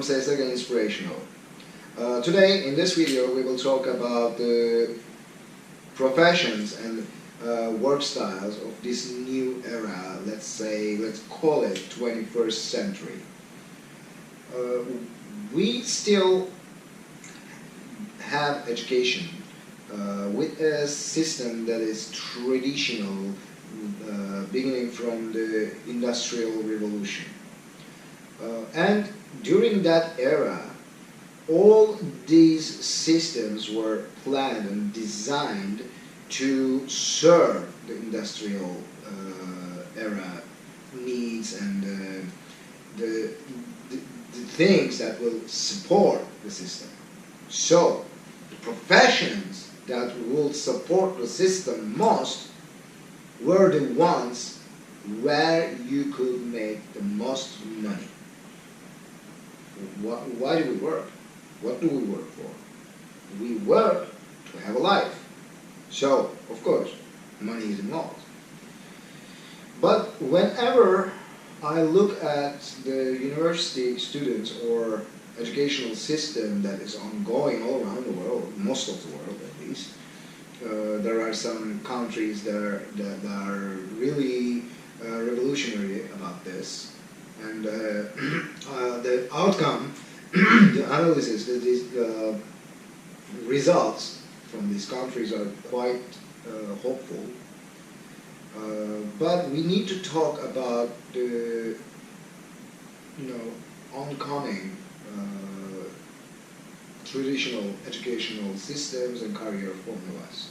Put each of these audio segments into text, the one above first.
from SaySaga Inspirational. Today, in this video, we will talk about the professions and work styles of this new era, let's call it 21st century. We still have education with a system that is traditional, beginning from the Industrial Revolution. And during that era, all these systems were planned and designed to serve the industrial era needs and the things that will support the system. So, the professions that will support the system most were the ones where you could make the most money. Why do we work? What do we work for? We work to have a life. So, of course, money is involved. But whenever I look at the university students or educational system that is ongoing all around the world, most of the world at least, there are some countries that are really revolutionary about this, and the outcome, the analysis, the results from these countries are quite hopeful. But we need to talk about the oncoming traditional educational systems and career formulas.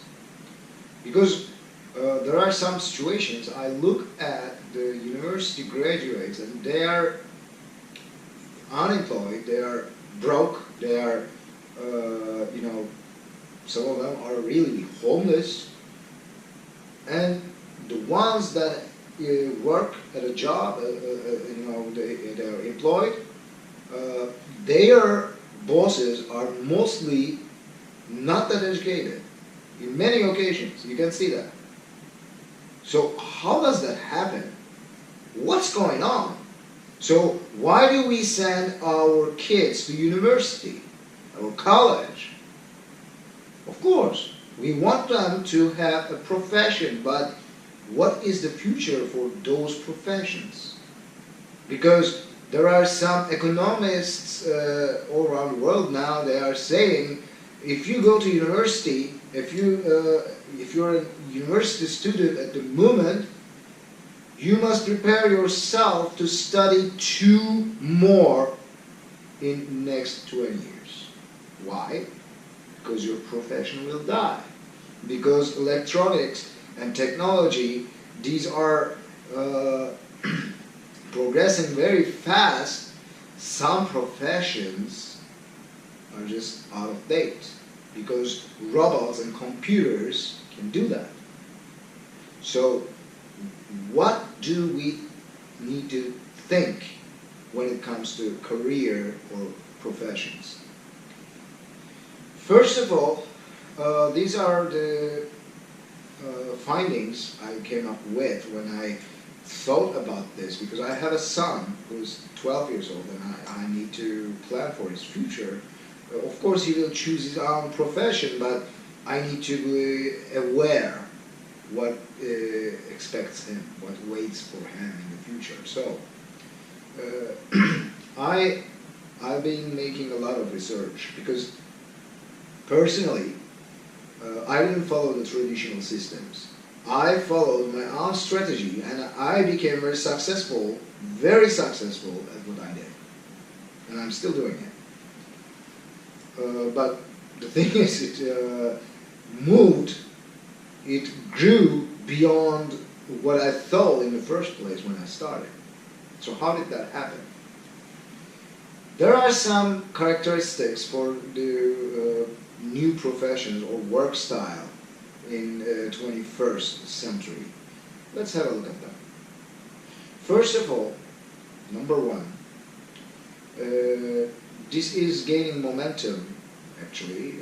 Because there are some situations, I look at the university graduates and they are unemployed, they are broke, they are, some of them are really homeless, and the ones that work at a job, they are employed, their bosses are mostly not that educated. In many occasions, you can see that. So how does that happen? What's going on? So why do we send our kids to university or college? Of course, we want them to have a profession, but what is the future for those professions? Because there are some economists all around the world now, they are saying, if you go to university, if you're a university student at the moment, you must prepare yourself to study 2 more in the next 20 years. Why? Because your profession will die. Because electronics and technology, these are progressing very fast. Some professions are just out of date because robots and computers can do that. So what do we need to think when it comes to career or professions? First of all, these are the findings I came up with when I thought about this, because I have a son who's 12 years old and I need to plan for his future. Of course he will choose his own profession, but I need to be aware what expects him, what waits for him in the future. So I've been making a lot of research, because personally I didn't follow the traditional systems. I followed my own strategy and I became very successful at what I did. And I'm still doing it. But the thing is, it grew beyond what I thought in the first place when I started. So how did that happen? There are some characteristics for the new professions or work style in 21st century. Let's have a look at them. First of all, number 1, this is gaining momentum actually.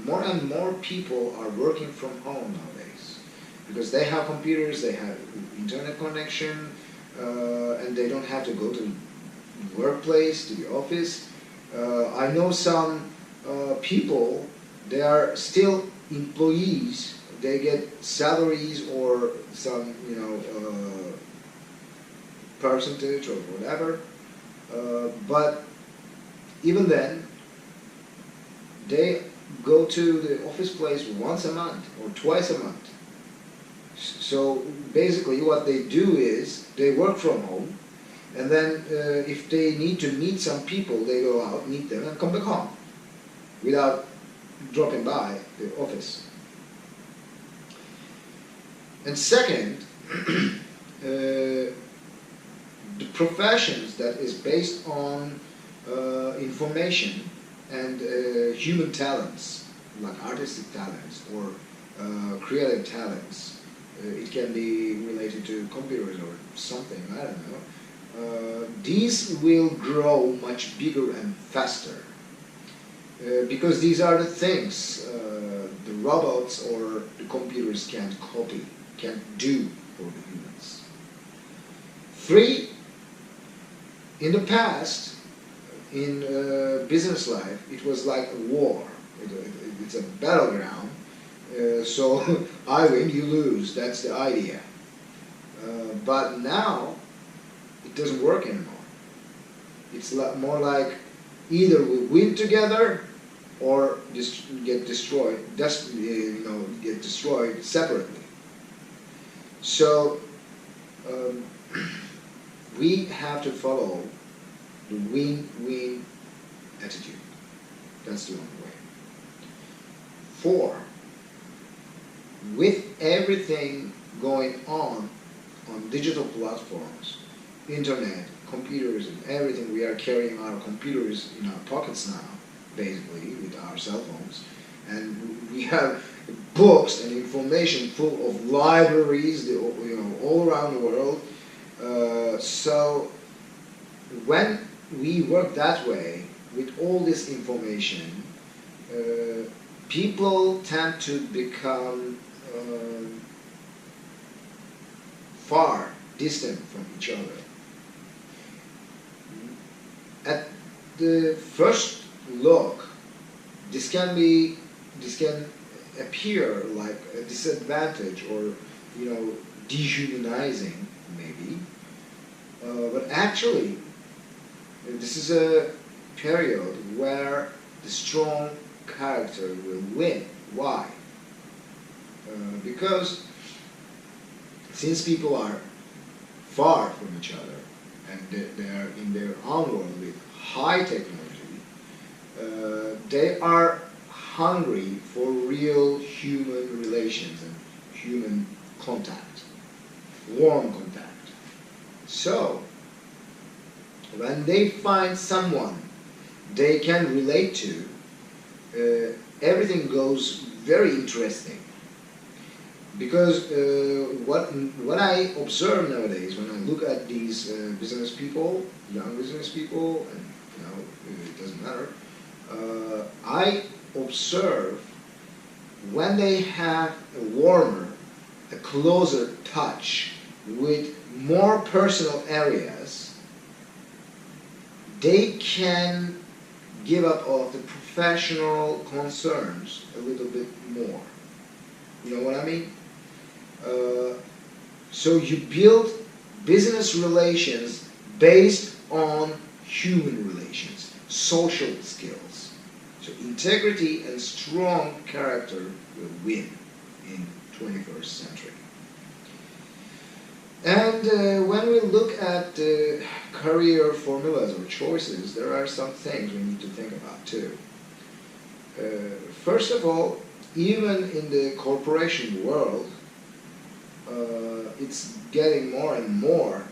More and more people are working from home nowadays because they have computers, they have internet connection, and they don't have to go to the workplace, to the office. I know some people, they are still employees. They get salaries or some, percentage or whatever. But even then, they go to the office place once a month or twice a month. So basically what they do is they work from home, and then if they need to meet some people, they go out, meet them, and come back home without dropping by the office. And second, the professions that is based on information and human talents, like artistic talents or creative talents. It can be related to computers or something, I don't know. These will grow much bigger and faster because these are the things the robots or the computers can't copy, can't do for the humans. 3, in the past, in business life, it was like a war. It's a battleground. So I win, you lose. That's the idea. But now it doesn't work anymore. It's more like either we win together or just get destroyed. Get destroyed separately. So we have to follow the win-win attitude. That's the only way. 4, with everything going on digital platforms, internet, computers, and everything, we are carrying our computers in our pockets now, basically, with our cell phones. And we have books and information full of libraries, all around the world. So when we work that way, with all this information, people tend to become far distant from each other. At the first look, this can appear like a disadvantage or dehumanizing maybe, but actually this is a period where the strong character will win. Why? Because since people are far from each other and they are in their own world with high technology, they are hungry for real human relations and human contact, warm contact. So when they find someone they can relate to, everything goes very interesting. Because what I observe nowadays when I look at these business people, young business people, and it doesn't matter, I observe when they have a warmer, a closer touch with more personal areas, they can give up of the professional concerns a little bit more. You know what I mean? So you build business relations based on human relations, social skills. So integrity and strong character will win in 21st century. And when we look at career formulas or choices, there are some things we need to think about too. First of all, even in the corporation world, it's getting more and more.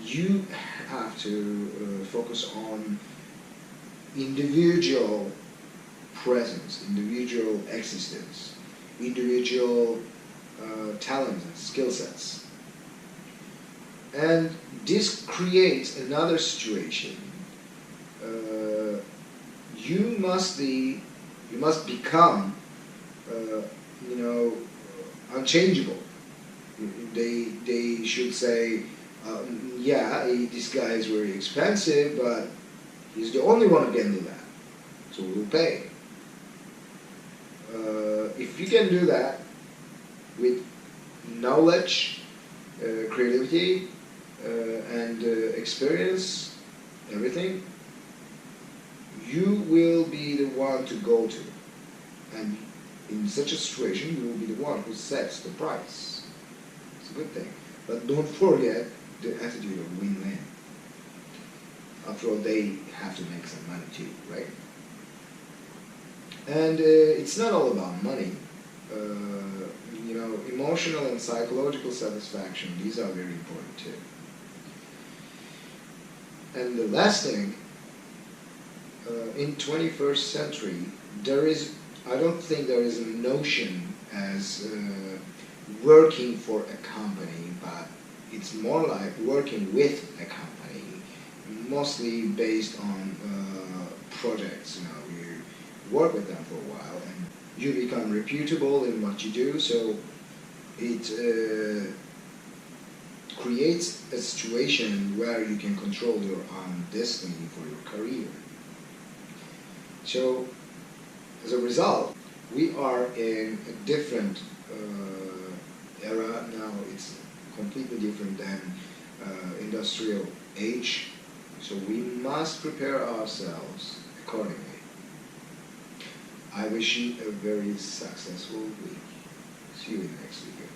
You have to focus on individual presence, individual existence, individual talents and skill sets. And this creates another situation. You must become, unchangeable. They should say, yeah, this guy is very expensive, but He's the only one who can do that. So we'll pay. If you can do that with knowledge, creativity, and experience, everything, you will be the one to go to. And in such a situation, you will be the one who sets the price. It's a good thing. But don't forget the attitude of win-win. After all, they have to make some money too, right? And it's not all about money. Emotional and psychological satisfaction, these are very important too. And the last thing, in 21st century, I don't think there is a notion as working for a company, but it's more like working with a company, mostly based on projects. You work with them for a while and you become reputable in what you do, so it creates a situation where you can control your own destiny for your career. So as a result, we are in a different era now. It's completely different than industrial age. So we must prepare ourselves accordingly. I wish you a very successful week. See you in the next video.